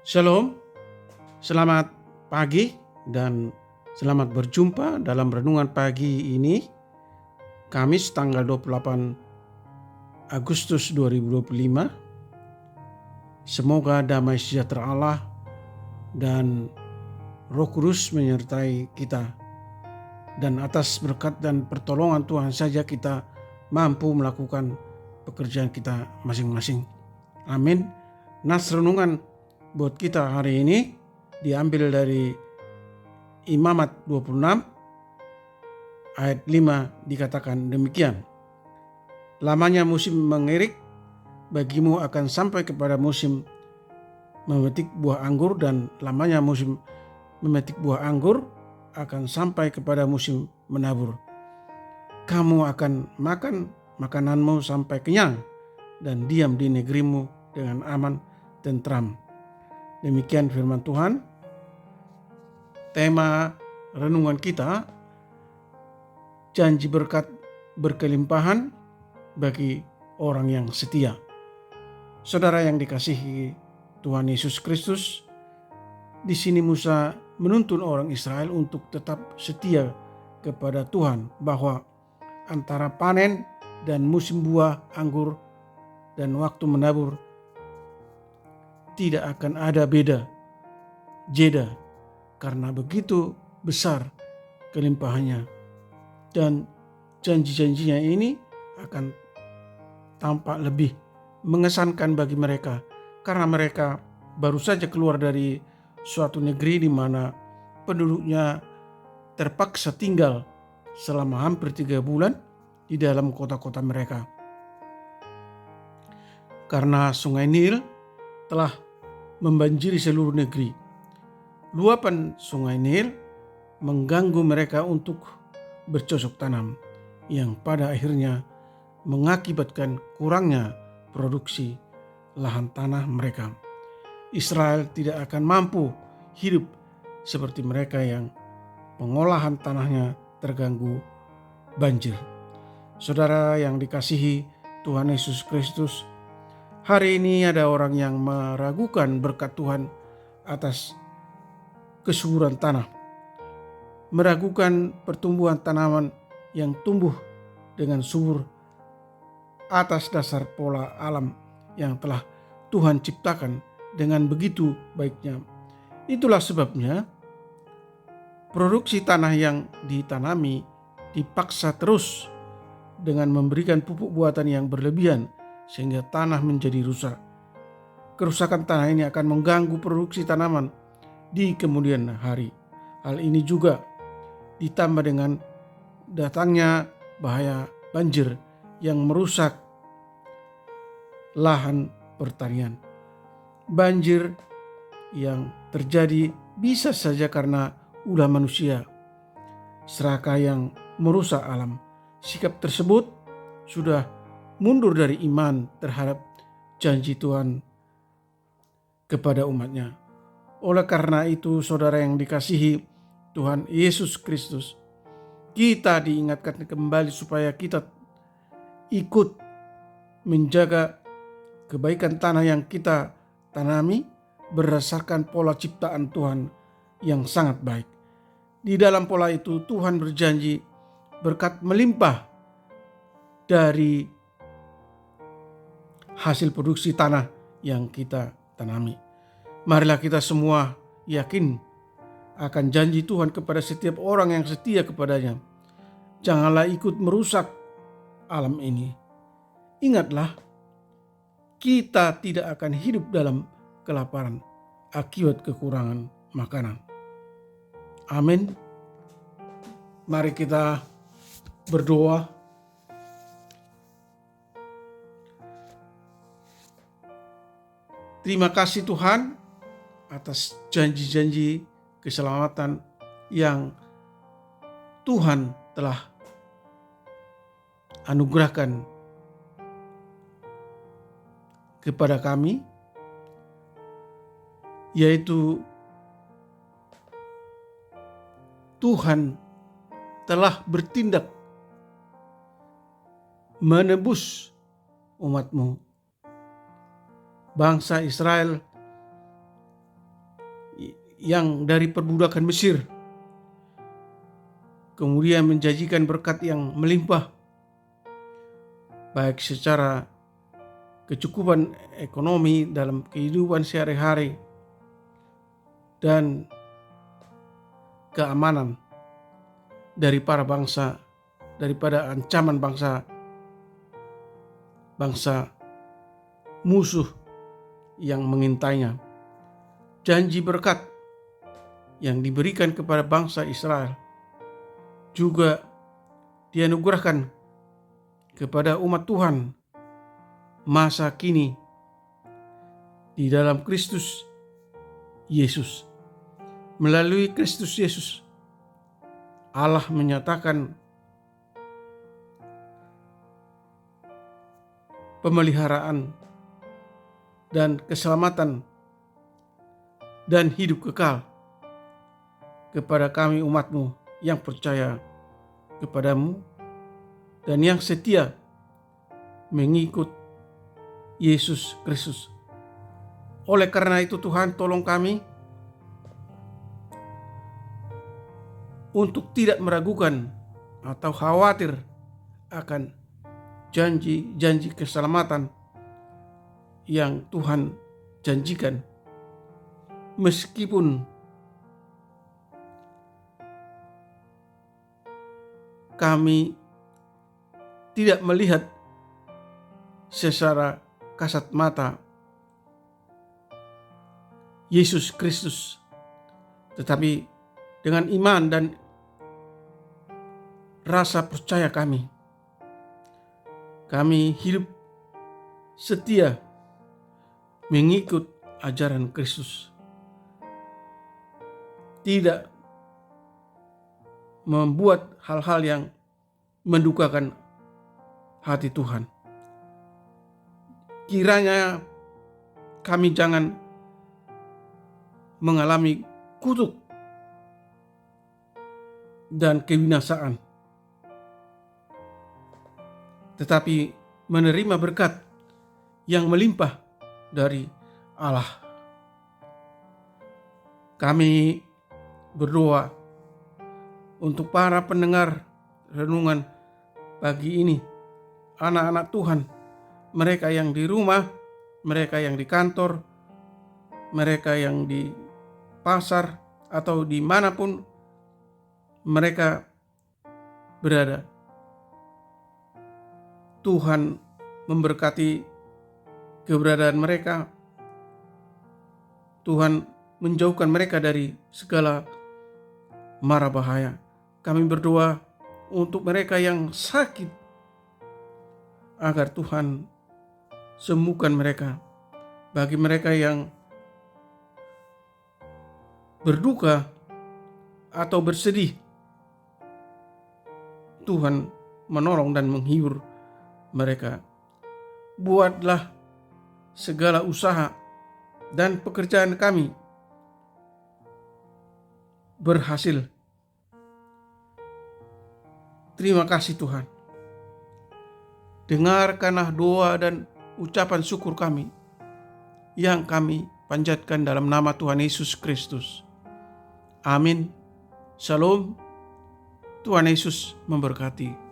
Shalom, selamat pagi dan selamat berjumpa dalam renungan pagi ini, Kamis tanggal 28 Agustus 2025. Semoga damai sejahtera Allah dan Roh Kudus menyertai kita, dan atas berkat dan pertolongan Tuhan saja kita mampu melakukan pekerjaan kita masing-masing. Amin. Nas renungan buat kita hari ini diambil dari Imamat 26 ayat 5, dikatakan demikian. Lamanya musim mengirik bagimu akan sampai kepada musim memetik buah anggur, dan lamanya musim memetik buah anggur akan sampai kepada musim menabur. Kamu akan makan makananmu sampai kenyang dan diam di negerimu dengan aman tentram. Demikian firman Tuhan. Tema renungan kita, janji berkat berkelimpahan bagi orang yang setia. Saudara yang dikasihi Tuhan Yesus Kristus, di sini Musa menuntun orang Israel untuk tetap setia kepada Tuhan, bahwa antara panen dan musim buah anggur dan waktu menabur tidak akan ada jeda, karena begitu besar kelimpahannya, dan janji-janjinya ini akan tampak lebih mengesankan bagi mereka, karena mereka baru saja keluar dari suatu negeri di mana penduduknya terpaksa tinggal selama hampir 3 bulan di dalam kota-kota mereka. Karena sungai Nil telah membanjiri seluruh negeri. Luapan sungai Nil mengganggu mereka untuk bercocok tanam, yang pada akhirnya mengakibatkan kurangnya produksi lahan tanah mereka. Israel tidak akan mampu hidup seperti mereka yang pengolahan tanahnya terganggu banjir. Saudara yang dikasihi Tuhan Yesus Kristus, hari ini ada orang yang meragukan berkat Tuhan atas kesuburan tanah, meragukan pertumbuhan tanaman yang tumbuh dengan subur atas dasar pola alam yang telah Tuhan ciptakan dengan begitu baiknya. Itulah sebabnya produksi tanah yang ditanami dipaksa terus dengan memberikan pupuk buatan yang berlebihan, sehingga tanah menjadi rusak. Kerusakan tanah ini akan mengganggu produksi tanaman di kemudian hari. Hal ini juga ditambah dengan datangnya bahaya banjir yang merusak lahan pertanian. Banjir yang terjadi bisa saja karena ulah manusia, serakah yang merusak alam. Sikap tersebut sudah mundur dari iman terhadap janji Tuhan kepada umatnya. Oleh karena itu, saudara yang dikasihi Tuhan Yesus Kristus, kita diingatkan kembali supaya kita ikut menjaga kebaikan tanah yang kita tanami berdasarkan pola ciptaan Tuhan yang sangat baik. Di dalam pola itu Tuhan berjanji berkat melimpah dari hasil produksi tanah yang kita tanami. Marilah kita semua yakin akan janji Tuhan kepada setiap orang yang setia kepadanya. Janganlah ikut merusak alam ini. Ingatlah, kita tidak akan hidup dalam kelaparan akibat kekurangan makanan. Amin. Mari kita berdoa. Terima kasih Tuhan atas janji-janji keselamatan yang Tuhan telah anugerahkan kepada kami, yaitu Tuhan telah bertindak menebus umat-Mu, bangsa Israel, yang dari perbudakan Mesir, kemudian menjanjikan berkat yang melimpah, baik secara kecukupan ekonomi dalam kehidupan sehari-hari dan keamanan dari para bangsa, daripada ancaman bangsa musuh yang mengintainya. Janji berkat yang diberikan kepada bangsa Israel juga dianugerahkan kepada umat Tuhan masa kini di dalam Kristus Yesus. Melalui Kristus Yesus, Allah menyatakan pemeliharaan dan keselamatan dan hidup kekal kepada kami umat-Mu yang percaya kepadamu dan yang setia mengikut Yesus Kristus. Oleh karena itu Tuhan, tolong kami untuk tidak meragukan atau khawatir akan janji-janji keselamatan yang Tuhan janjikan, meskipun kami tidak melihat secara kasat mata Yesus Kristus, tetapi dengan iman dan rasa percaya kami hidup setia mengikut ajaran Kristus, tidak membuat hal-hal yang mendukakan hati Tuhan. Kiranya kami jangan mengalami kutuk dan kebinasaan, tetapi menerima berkat yang melimpah dari Allah. Kami berdoa untuk para pendengar renungan pagi ini, anak-anak Tuhan, mereka yang di rumah, mereka yang di kantor, mereka yang di pasar, atau dimanapun mereka berada. Tuhan memberkati keberadaan mereka. Tuhan menjauhkan mereka dari segala mara bahaya. Kami berdoa untuk mereka yang sakit, agar Tuhan sembuhkan mereka. Bagi mereka yang berduka atau bersedih, Tuhan menolong dan menghibur mereka. Buatlah segala usaha dan pekerjaan kami berhasil. Terima kasih Tuhan. Dengarkanlah doa dan ucapan syukur kami yang kami panjatkan dalam nama Tuhan Yesus Kristus. Amin. Shalom. Tuhan Yesus memberkati.